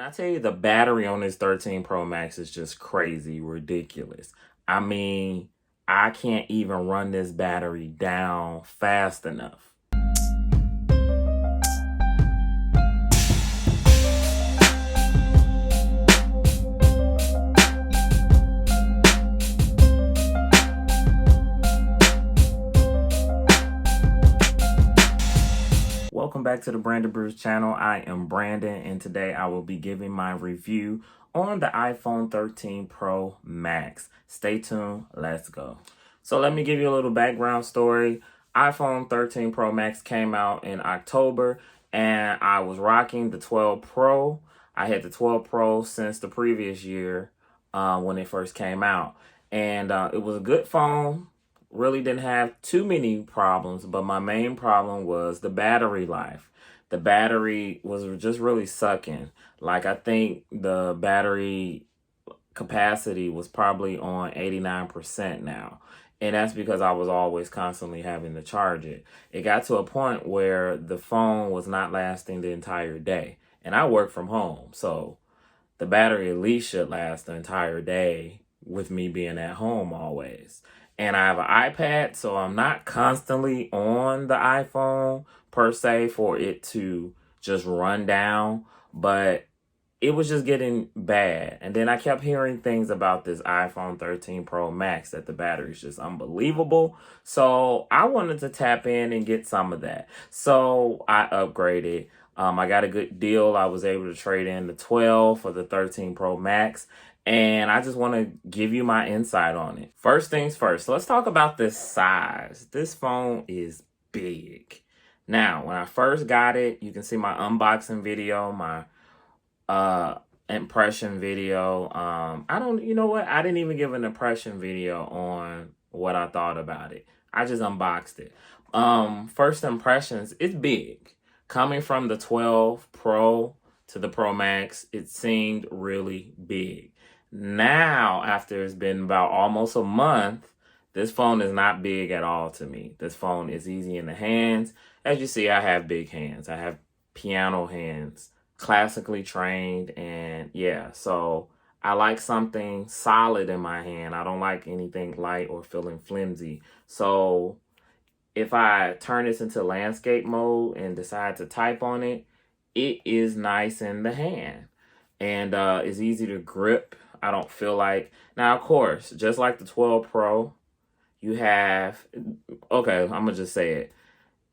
I tell you, the battery on this 13 Pro Max is just crazy, ridiculous. I mean, I can't even run this battery down fast enough. Welcome back to the Brandon Bruce channel. I am Brandon, and today I will be giving my review on the iPhone 13 Pro Max. Stay tuned. Let's go. So let me give you a little background story. iPhone 13 Pro Max came out in October, and I was rocking the 12 Pro. I had the 12 Pro since the previous year when it first came out, and it was a good phone. Really didn't have too many problems, but my main problem was the battery life. The battery was just really sucking. Like, I think the battery capacity was probably on 89% now. And that's because I was always constantly having to charge it. It got to a point where the phone was not lasting the entire day. And I work from home, so the battery at least should last the entire day with me being at home always. And I have an iPad, so I'm not constantly on the iPhone per se for it to just run down, but it was just getting bad. And then I kept hearing things about this iPhone 13 Pro Max that the battery is just unbelievable. So I wanted to tap in and get some of that. So I upgraded. I got a good deal. I was able to trade in the 12 for the 13 Pro Max. And I just want to give you my insight on it. First things first, let's talk about this size. This phone is big. Now, when I first got it, you can see my unboxing video, my impression video. You know what? I didn't even give an impression video on what I thought about it. I just unboxed it. First impressions, it's big. Coming from the 12 Pro to the Pro Max, it seemed really big. Now, after it's been about almost a month, this phone is not big at all to me. This phone is easy in the hands. As you see, I have big hands. I have piano hands, classically trained, and yeah, so I like something solid in my hand. I don't like anything light or feeling flimsy. So if I turn this into landscape mode and decide to type on it, it is nice in the hand. And it's easy to grip. I don't feel like... Now, of course, just like the 12 Pro, you have... Okay, I'm going to just say it.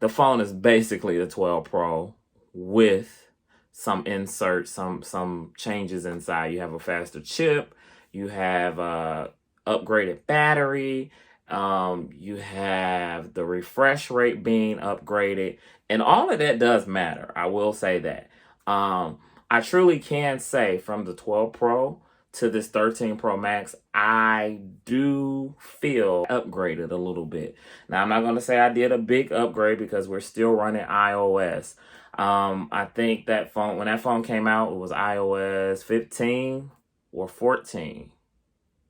The phone is basically the 12 Pro with some inserts, some changes inside. You have a faster chip. You have upgraded battery. You have the refresh rate being upgraded. And all of that does matter. I will say that. I truly can say from the 12 Pro to this 13 Pro Max, I do feel upgraded a little bit. Now, I'm not going to say I did a big upgrade because we're still running iOS. I think that phone, when that phone came out, it was iOS 15 or 14.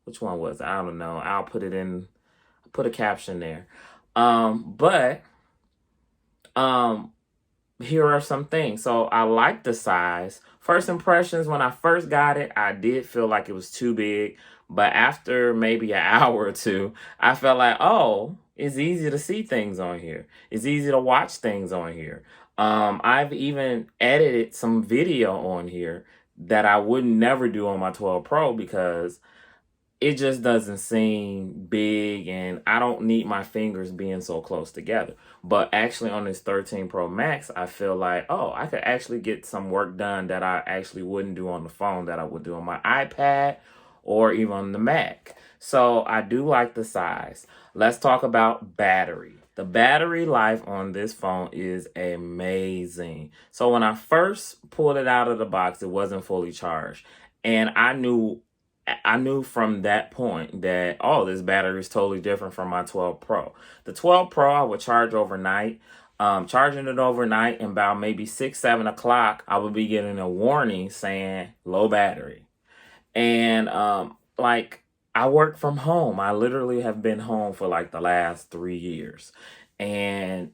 Which one was it? I don't know. I'll put a caption there. Here are some things. So I like the size. First impressions, when I first got it, I did feel like it was too big. But after maybe an hour or two, I felt like, oh, it's easy to see things on here. It's easy to watch things on here. I've even edited some video on here that I would never do on my 12 Pro because it just doesn't seem big, and I don't need my fingers being so close together. But actually on this 13 Pro Max, I feel like, oh, I could actually get some work done that I actually wouldn't do on the phone that I would do on my iPad or even on the Mac. So I do like the size. Let's talk about battery. The battery life on this phone is amazing. So when I first pulled it out of the box, it wasn't fully charged. And I knew from that point that, oh, this battery is totally different from my 12 Pro. The 12 Pro, I would charge overnight. Charging it overnight, and about maybe 6, 7 o'clock, I would be getting a warning saying low battery. And I work from home. I literally have been home for like the last 3 years. And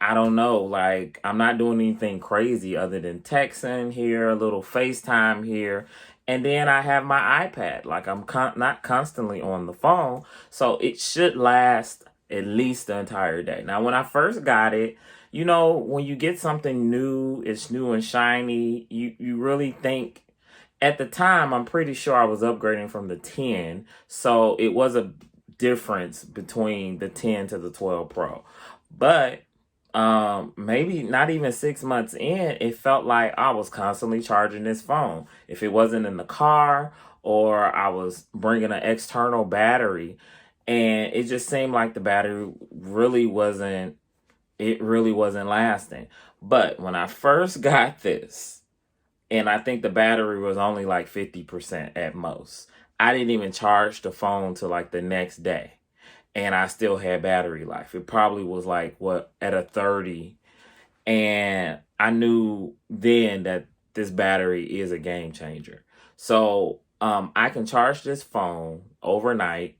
I don't know, like I'm not doing anything crazy other than texting here, a little FaceTime here, and then I have my iPad. Like I'm not constantly on the phone, so it should last at least the entire day. Now, when I first got it, you know, when you get something new, it's new and shiny, you really think. At the time, I'm pretty sure I was upgrading from the 10, so it was a difference between the 10 to the 12 Pro. But maybe not even 6 months in, it felt like I was constantly charging this phone. If it wasn't in the car or I was bringing an external battery, and it just seemed like the battery really wasn't, it really wasn't lasting. But when I first got this, and I think the battery was only like 50% at most, I didn't even charge the phone till like the next day, and I still had battery life. It probably was like what, at a 30, and I knew then that this battery is a game changer. So I can charge this phone overnight,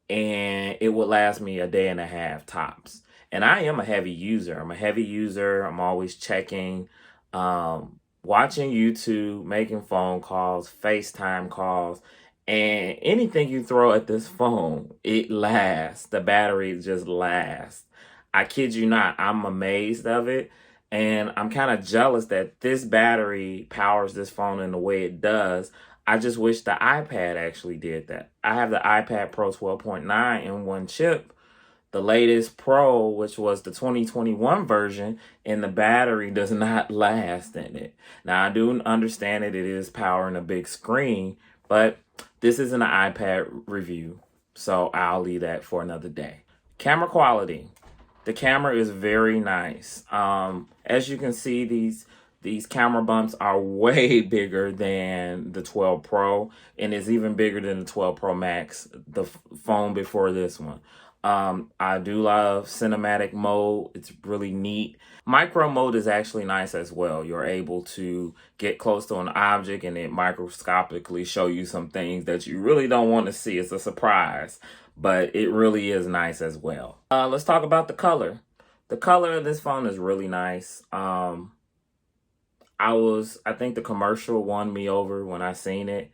and it would last me a day and a half tops. And I am a heavy user. I'm a heavy user. I'm always checking, watching YouTube, making phone calls, FaceTime calls, and anything you throw at this phone, it lasts. The battery just lasts. I kid you not, I'm amazed of it. And I'm kind of jealous that this battery powers this phone in the way it does. I just wish the iPad actually did that. I have the iPad Pro 12.9 in one chip, the latest Pro, which was the 2021 version, and the battery does not last in it. Now, I do understand that it is powering a big screen, but this isn't an iPad review, so I'll leave that for another day. Camera quality. The camera is very nice. As you can see, these camera bumps are way bigger than the 12 Pro, and it's even bigger than the 12 Pro Max, the phone before this one. I do love cinematic mode. It's really neat. Micro mode is actually nice as well. You're able to get close to an object and it microscopically show you some things that you really don't want to see. It's a surprise, but it really is nice as well. Let's talk about the color. The color of this phone is really nice. I think the commercial won me over when I seen it,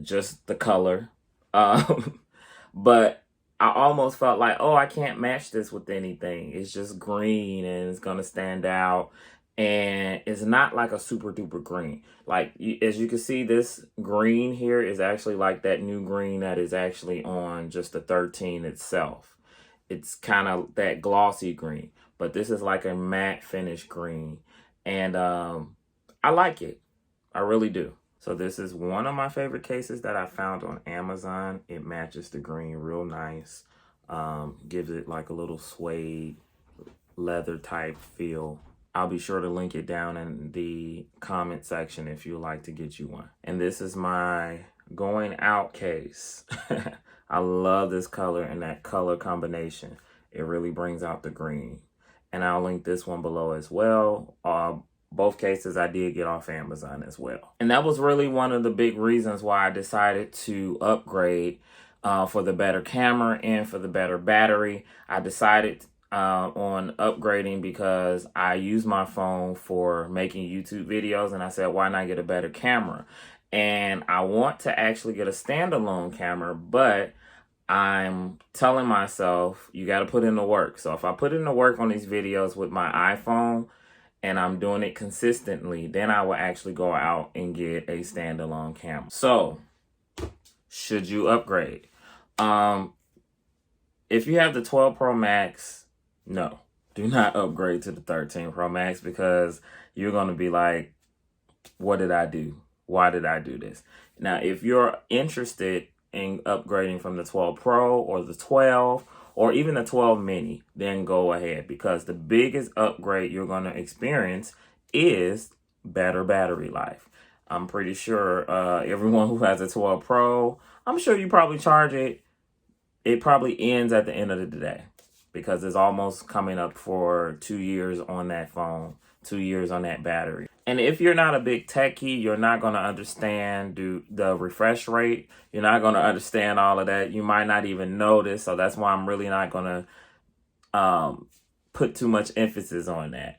just the color. But I almost felt like, oh, I can't match this with anything. It's just green and it's going to stand out. And it's not like a super duper green. Like, as you can see, this green here is actually like that new green that is actually on just the 13 itself. It's kind of that glossy green. But this is like a matte finish green. And I like it. I really do. So this is one of my favorite cases that I found on Amazon. It matches the green real nice. Gives it like a little suede leather type feel. I'll be sure to link it down in the comment section if you'd like to get you one. And this is my going out case. I love this color and that color combination. It really brings out the green. And I'll link this one below as well. Both cases I did get off Amazon as well. And that was really one of the big reasons why I decided to upgrade for the better camera and for the better battery. I decided on upgrading because I use my phone for making YouTube videos, and I said, why not get a better camera? And I want to actually get a standalone camera, but I'm telling myself, you got to put in the work. So if I put in the work on these videos with my iPhone, and I'm doing it consistently, then I will actually go out and get a standalone camera. So, should you upgrade? If you have the 12 Pro Max, no, do not upgrade to the 13 Pro Max, because you're going to be like, what did I do? Why did I do this? Now, if you're interested in upgrading from the 12 Pro or the 12, or even the 12 mini, then go ahead, because the biggest upgrade you're going to experience is better battery life. I'm pretty sure everyone who has a 12 Pro, I'm sure you probably charge it. It probably ends at the end of the day, because it's almost coming up for 2 years on that phone, 2 years on that battery. And if you're not a big techie, you're not going to understand the refresh rate. You're not going to understand all of that. You might not even notice. So that's why I'm really not going to put too much emphasis on that.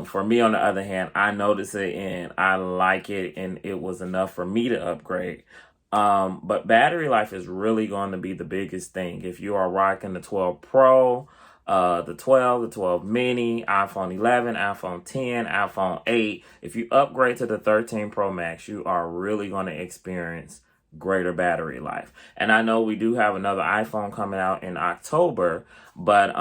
For me, on the other hand, I notice it and I like it, and it was enough for me to upgrade. But battery life is really going to be the biggest thing. If you are rocking the 12 Pro, the 12, the 12 mini, iPhone 11, iPhone 10, iPhone 8, if you upgrade to the 13 Pro Max, you are really going to experience greater battery life. And I know we do have another iPhone coming out in October, but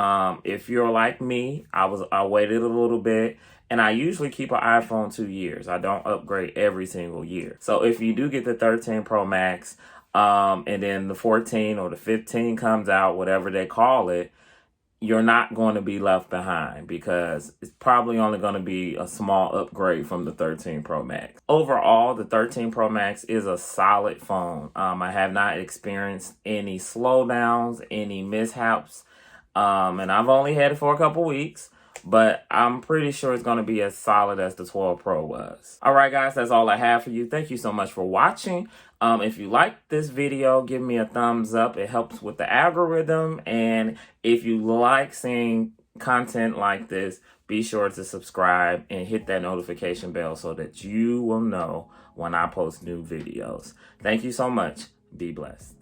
if you're like me, I waited a little bit, and I usually keep an iPhone 2 years. I don't upgrade every single year. So if you do get the 13 Pro Max, and then the 14 or the 15 comes out, whatever they call it, you're not going to be left behind, because it's probably only going to be a small upgrade from the 13 Pro Max. Overall, the 13 Pro Max is a solid phone. I have not experienced any slowdowns, any mishaps, and I've only had it for a couple weeks, but I'm pretty sure it's going to be as solid as the 12 Pro was. All right, guys, that's all I have for you. Thank you so much for watching. If you like this video, give me a thumbs up. It helps with the algorithm. And if you like seeing content like this, be sure to subscribe and hit that notification bell so that you will know when I post new videos. Thank you so much. Be blessed.